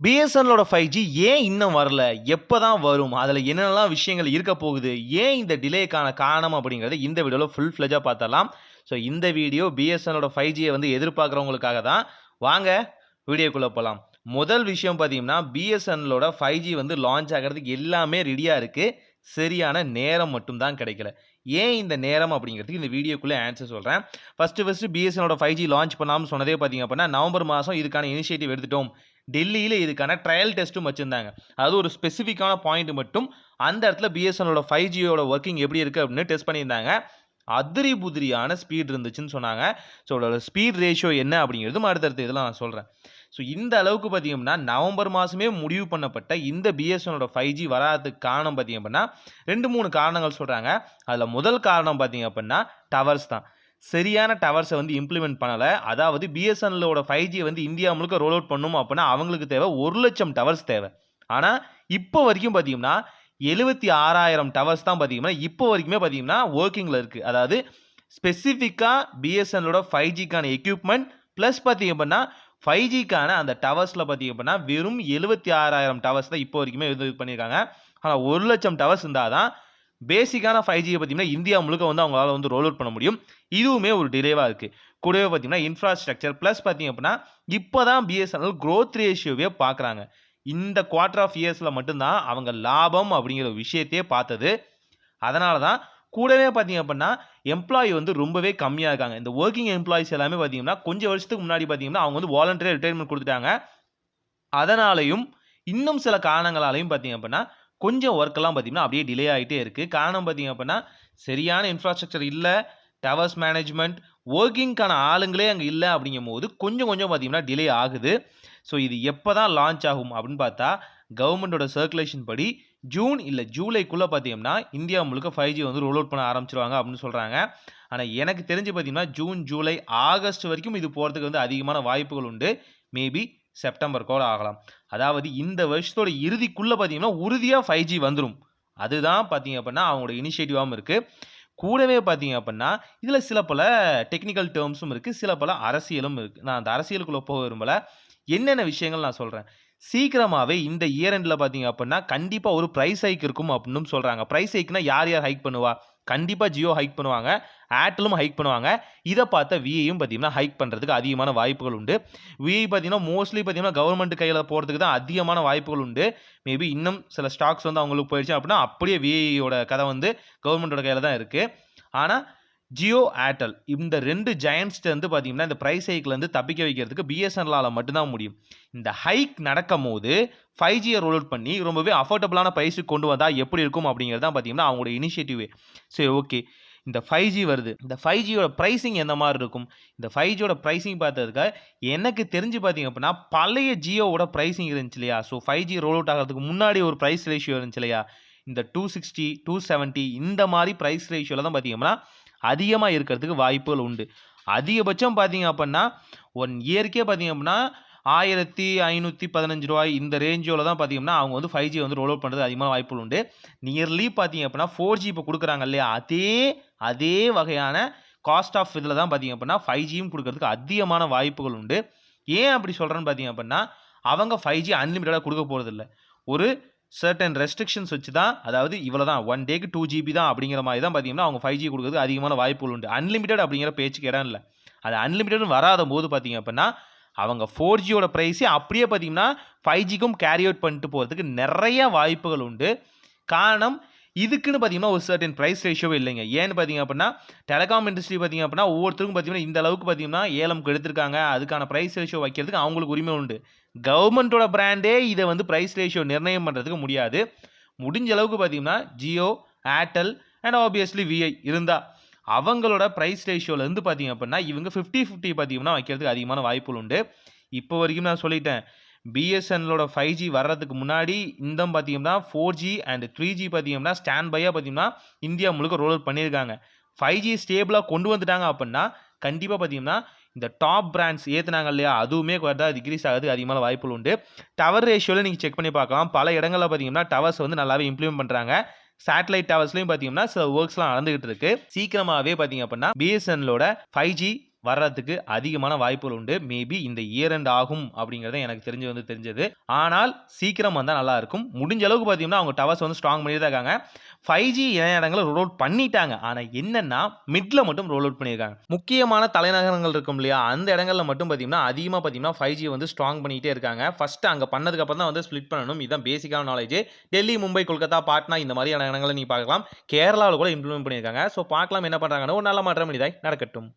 பிஎஸ்என்எல்லோட 5G ஏன் இன்னும் வரல? எப்பதான் வரும்? அதுல என்னென்னலாம் விஷயங்கள் இருக்க போகுது? ஏன் இந்த டிலேக்கான காரணம் அப்படிங்கிறத இந்த வீடியோல ஃபுல் ஃப்ளெட்ஜா பார்த்தரலாம். ஸோ இந்த வீடியோ பிஎஸ்என்எல்லோட 5Gய வந்து எதிர்பார்க்கிறவங்களுக்காக தான். வாங்க வீடியோக்குள்ள போலாம். முதல் விஷயம் பார்த்தீங்கன்னா, பிஎஸ்என்எல்லோட 5G வந்து லான்ச் ஆகுறதுக்கு எல்லாமே ரெடியா இருக்கு. சரியான நேரம் மட்டும் தான் கிடைக்கல. ஏன் இந்த நேரம் அப்படிங்கிறதுக்கு இந்த வீடியோக்குள்ள ஆன்சர் சொல்றேன். ஃபர்ஸ்ட் பிஎஸ்என்எல்லோட 5G லான்ச் பண்ணலாம்னு சொன்னதே பார்த்தீங்க அப்படின்னா, நவம்பர் மாசம் இதுக்கான இனிஷியேட்டிவ் எடுத்துட்டோம். டெல்லியில இதுக்கான ட்ரையல் டெஸ்ட்டும் வச்சிருந்தாங்க. அது ஒரு ஸ்பெசிஃபிக்கான பாயிண்ட் மட்டும் அந்த இடத்துல பிஎஸ்என்எல்லோட 5Gயோட வொர்க்கிங் எப்படி இருக்கு அப்படின்னு டெஸ்ட் பண்ணியிருந்தாங்க. அதிரி புதிரியான ஸ்பீட் இருந்துச்சுன்னு சொன்னாங்க. ஸோ அதோட ஸ்பீட் ரேஷியோ என்ன அப்படிங்கிறதும் அடுத்தடுத்த இதெல்லாம் நான் சொல்றேன். ஸோ இந்த அளவுக்கு பார்த்தீங்கன்னா, நவம்பர் மாசமே முடிவு பண்ணப்பட்ட இந்த பிஎஸ்என்எல்லோட 5G வராததுக்கு காரணம் பார்த்தீங்க அப்படின்னா, 2, 3 காரணங்கள் சொல்றாங்க. அதுல முதல் காரணம் பார்த்தீங்க அப்படின்னா, டவர்ஸ் தான். சரியான டவர்ஸை வந்து இம்ப்ளிமெண்ட் பண்ணல. அதாவது பிஎஸ்என்எல்லோட 5G வந்து இந்தியா முழுக்க ரோல் அவுட் பண்ணணும் அப்படின்னா அவங்களுக்கு தேவை 1,00,000 டவர்ஸ் தேவை. ஆனா இப்போ வரைக்கும் பார்த்தீங்கன்னா 76,000 டவர்ஸ் தான் பார்த்தீங்கன்னா இப்போ வரைக்குமே பார்த்தீங்கன்னா வொர்க்கிங்ல இருக்கு. அதாவது ஸ்பெசிஃபிக்கா பிஎஸ்என்எல்லோட 5Gக்கான எக்யூப்மெண்ட் பிளஸ் பார்த்தீங்க அப்படின்னா 5Gக்கான அந்த டவர்ஸ்ல பார்த்தீங்க அப்படின்னா வெறும் 76,000 டவர்ஸ் தான் இப்போ வரைக்குமே இது பண்ணியிருக்காங்க. ஆனால் 1,00,000 டவர்ஸ் இருந்தால் தான் பேசிக்கான 5G பார்த்தீங்கன்னா இந்தியா முழுக்க வந்து அவங்களால வந்து ரோல் அவுட் பண்ண முடியும். இதுவுமே ஒரு டிலேவா இருக்கு. கூடவே பார்த்தீங்கன்னா இன்ஃப்ராஸ்ட்ரக்சர் பிளஸ் பார்த்தீங்க அப்படின்னா இப்போதான் பிஎஸ்என்எல் growth ரேஷியோவே பார்க்குறாங்க. இந்த குவார்டர் ஆஃப் இயர்ஸ்ல மட்டும்தான் அவங்க லாபம் அப்படிங்கிற விஷயத்தையே பார்த்தது. அதனால தான் கூடவே பார்த்தீங்க அப்படின்னா எம்ப்ளாயி வந்து ரொம்பவே கம்மியா இருக்காங்க. இந்த வொர்க்கிங் எம்ப்ளாயிஸ் எல்லாமே பார்த்தீங்கன்னா கொஞ்சம் வருஷத்துக்கு முன்னாடி பார்த்தீங்கன்னா அவங்க வந்து வாலண்டரியா ரிட்டயர்மென்ட் கொடுத்துட்டாங்க. அதனாலயும் இன்னும் சில காரணங்களாலையும் பார்த்தீங்க அப்படின்னா கொஞ்சம் ஒர்க்கெல்லாம் பார்த்தீங்கன்னா அப்படியே டிலே ஆகிட்டே இருக்கு. காரணம் பார்த்தீங்க அப்படின்னா சரியான இன்ஃப்ராஸ்ட்ரக்சர் இல்லை, டவர்ஸ் மேனேஜ்மெண்ட், ஒர்க்கிங்கான ஆளுங்களே அங்கே இல்லை அப்படிங்கும்போது கொஞ்சம் கொஞ்சம் பார்த்தீங்கன்னா டிலே ஆகுது. ஸோ இது எப்போ தான் லான்ச் ஆகும் அப்படின்னு பார்த்தா கவர்மெண்டோட சர்க்குலேஷன் படி ஜூன் இல்லை ஜூலைக்குள்ளே பார்த்தீங்கன்னா இந்தியா முழுக்க 5G வந்து ரோல் அவுட் பண்ண ஆரம்பிச்சிருவாங்க அப்படின்னு சொல்கிறாங்க. ஆனால் எனக்கு தெரிஞ்சு பார்த்தீங்கன்னா ஜூன், ஜூலை, ஆகஸ்ட் வரைக்கும் இது போகிறதுக்கு வந்து அதிகமான வாய்ப்புகள் உண்டு. மேபி செப்டம்பர் கூட ஆகலாம். அதாவது இந்த வருஷத்தோட இறுதிக்குள்ள பார்த்தீங்கன்னா உறுதியா 5G வந்துரும். அதுதான் பார்த்தீங்க அப்படின்னா அவங்களோட இனிஷியேட்டிவாவும் இருக்கு. கூடவே பார்த்தீங்க அப்படின்னா இதுல சில பல டெக்னிக்கல் டெர்ம்ஸும் இருக்கு. சில பல அரசியலும் இருக்கு. நான் அந்த அரசியலுக்குள்ள போக விரும்பல. என்னென்ன விஷயங்கள் நான் சொல்றேன். சீக்கிரமாவே இந்த இயர் எண்ட்ல பார்த்தீங்க அப்படின்னா கண்டிப்பா ஒரு பிரைஸ் ஹைக் இருக்கும் அப்படின்னு சொல்றாங்க. பிரைஸ் ஹைக்னா யார் யார் ஹைக் பண்ணுவா? கண்டிப்பா ஜியோ ஹைக் பண்ணுவாங்க. ஏர்டெலும் ஹைக் பண்ணுவாங்க. இத பார்த்த விஐயும் பார்த்தீங்கன்னா ஹைக் பண்றதுக்கு அதிகமான வாய்ப்புகள் உண்டு. விஐ பார்த்தீங்கன்னா மோஸ்ட்லி பார்த்தீங்கன்னா கவர்மெண்ட் கையில போறதுக்கு தான் அதிகமான வாய்ப்புகள் உண்டு. மேபி இன்னும் சில ஸ்டாக்ஸ் வந்து அவங்களுக்கு போயிடுச்சு அப்படின்னா அப்படியே விஐயோட கதை வந்து கவர்மெண்டோட கையில தான் இருக்கு. ஆனா ஜியோ, ஏர்டெல் இந்த 2 ஜெயண்ட்ஸ்ட்ட வந்து பார்த்தீங்கன்னா இந்த பிரைஸ் ஹைக்ல இருந்து தப்பிக்க வைக்கிறதுக்கு பிஎஸ்என்எல்லால மட்டும் தான் முடியும். இந்த ஹைக் நடக்கும்போது 5Gய ரோல் அவுட் பண்ணி ரொம்பவே அஃபோர்டபிளான பிரைஸ்க்கு கொண்டு வந்தா எப்படி இருக்கும் அப்படிங்கிறது தான் பார்த்தீங்கன்னா அவங்களோட இனிஷியேட்டிவே. சரி ஓகே. இந்த 5G வருது. இந்த 5Gயோட பிரைசிங் எந்த மாதிரி இருக்கும்? இந்த 5Gயோட பிரைசிங் பார்த்ததுக்கு எனக்கு தெரிஞ்சு பார்த்தீங்க அப்படின்னா பழைய ஜியோவோட பிரைசிங் இருந்துச்சு இல்லையா? ஸோ 5G ரோல் அவுட் ஆகிறதுக்கு முன்னாடி ஒரு பிரைஸ் ரேஷியோ இருந்துச்சு இல்லையா? இந்த 260, 270 இந்த மாதிரி பிரைஸ் ரேஷியோல தான் பார்த்தீங்கன்னா அதிகமா இருக்கிறதுக்கு வாய்ப்புகள் உண்டு. அதிகபட்சம் பார்த்தீங்க அப்படின்னா 1 இயர்க்கே பார்த்தீங்க அப்படின்னா ரூ. 1,515 இந்த ரேஞ்சோல தான் பார்த்தீங்கன்னா அவங்க வந்து 5G வந்து ரோல் அவுட் பண்றது அதிகமான வாய்ப்புகள் உண்டு. நியர்லி பார்த்தீங்க அப்படின்னா 4G இப்போ கொடுக்குறாங்க இல்லையா? அதே வகையான காஸ்ட் ஆஃப் இதில தான் பார்த்தீங்க அப்படின்னா 5Gயும் கொடுக்கறதுக்கு அதிகமான வாய்ப்புகள் உண்டு. ஏன் அப்படி சொல்றேன்னு பார்த்தீங்க அப்படின்னா அவங்க 5G அன்லிமிட்டடா கொடுக்க போறதில்ல. ஒரு சர்டன் ரெஸ்ட்ரிக்ஷன்ஸ் வச்சு தான், அதாவது இவ்வளவுதான் 1 டேக்கு 2 GB தான் அப்படிங்கிற மாதிரி தான் பார்த்தீங்கன்னா அவங்க 5G கொடுக்கறதுக்கு அதிகமான வாய்ப்புகள் உண்டு. அன்லிமிட்டட் அப்படிங்கிற பேச்சுக்கு இடம் இல்ல. அது அன்லிமிட்டட்னு வராத போது பார்த்தீங்க அப்படின்னா அவங்க 4Gயோட பிரைஸே அப்படியே பார்த்தீங்கன்னா 5Gக்கும் கேரி அவுட் பண்ணிட்டு போறதுக்கு நிறைய வாய்ப்புகள் உண்டு. காரணம் இதுக்குன்னு பார்த்தீங்கன்னா ஒரு சர்டன் பிரைஸ் ரேஷியோவே இல்லைங்க. ஏன்னு பார்த்தீங்க அப்படின்னா டெலிகாம் இண்டஸ்ட்ரி பார்த்தீங்க அப்படின்னா ஒவ்வொருத்தருக்கும் பார்த்தீங்கன்னா இந்த அளவுக்கு பார்த்தீங்கன்னா ஏலம்க்கு எடுத்திருக்காங்க. அதுக்கான பிரைஸ் ரேஷியோ வைக்கிறதுக்கு அவங்களுக்கு உரிமை உண்டு. கவர்மெண்டோட பிராண்டே இதை வந்து பிரைஸ் ரேஷியோ நிர்ணயம் பண்ணுறதுக்கு முடியாது. முடிஞ்ச அளவுக்கு பார்த்தீங்கன்னா Jio, Airtel and obviously VI இருந்தா அவங்களோட பிரைஸ் ரேஷியோல இருந்து பார்த்தீங்க அப்படின்னா இவங்க 50-50 பார்த்தீங்கன்னா வைக்கிறதுக்கு அதிகமான வாய்ப்புகள் உண்டு. இப்போ வரைக்கும் நான் சொல்லிட்டேன். பிஎஸ்என்எல்லோட 5G வர்றதுக்கு முன்னாடி இந்த பார்த்தீங்கன்னா 4G அண்ட் 3G பார்த்தீங்கன்னா ஸ்டாண்ட் பையா பார்த்தீங்கன்னா இந்தியா முழுக்க ரோல் அவுட் பண்ணியிருக்காங்க. 5G ஸ்டேபிளா கொண்டு வந்துட்டாங்க அப்படின்னா கண்டிப்பா பார்த்தீங்கன்னா இந்த டாப் பிராண்ட்ஸ் ஏத்துனாங்க இல்லையா? அதுவுமே டிக்ரீஸ் ஆகிறதுக்கு அதிகமான வாய்ப்புகள் உண்டு. டவர் ரேஷியோல நீங்க செக் பண்ணி பார்க்கலாம். பல இடங்கள்ல பார்த்தீங்கன்னா டவர்ஸ் வந்து நல்லாவே இம்ப்ளிமெண்ட் பண்றாங்க. சேட்டலைட் டவர்ஸ்லயும் பார்த்தீங்கன்னா சில ஒர்க்ஸ்லாம் நடந்துகிட்டு இருக்கு. சீக்கிரமாவே பார்த்தீங்க அப்படின்னா பிஎஸ்என்எல்லோட 5G வர்றதுக்கு அதிகமான வாய்ப்புகள் உண்டு. மேபி இந்த இயர் எண்ட் ஆகும் அப்படிங்கிறது எனக்கு தெரிஞ்சது. ஆனால் சீக்கிரம் வந்தா நல்லா இருக்கும். முடிஞ்ச அளவுக்கு பார்த்தீங்கன்னா, அவங்க டவர்ஸ் வந்து ஸ்ட்ராங் பண்ணிட்டு தான் இருக்காங்க. 5G நிறைய இடங்கள்ல ரோல் அவுட் பண்ணிட்டாங்க. ஆனா என்னன்னா, மிட்ல மட்டும் ரோல் அவுட் பண்ணியிருக்காங்க. முக்கியமான தலைநகரங்கள் இருக்கும் இல்லையா? அந்த இடங்கள்ல மட்டும் பார்த்தீங்கன்னா, அதிகமா பார்த்தீங்கன்னா 5G வந்து ஸ்ட்ராங் பண்ணிட்டே இருக்காங்க. ஃபர்ஸ்ட் அங்க பண்ணதுக்கு அப்புறம் தான் வந்து ஸ்ப்ளிட் பண்ணணும். இதுதான் பேசிக்கான நாலேட்ஜ். டெல்லி, மும்பை, கொல்கத்தா, பாட்னா இந்த மாதிரியான இடங்கள நீங்க பார்க்கலாம். கேரளாவுல கூட இம்ப்ளிமெண்ட் பண்ணியிருக்காங்க. ஸோ பார்க்கலாம் என்ன பண்றாங்கன்னு. ஒரு நல்ல மாற்றம் இனிதாய் நடக்கட்டும்.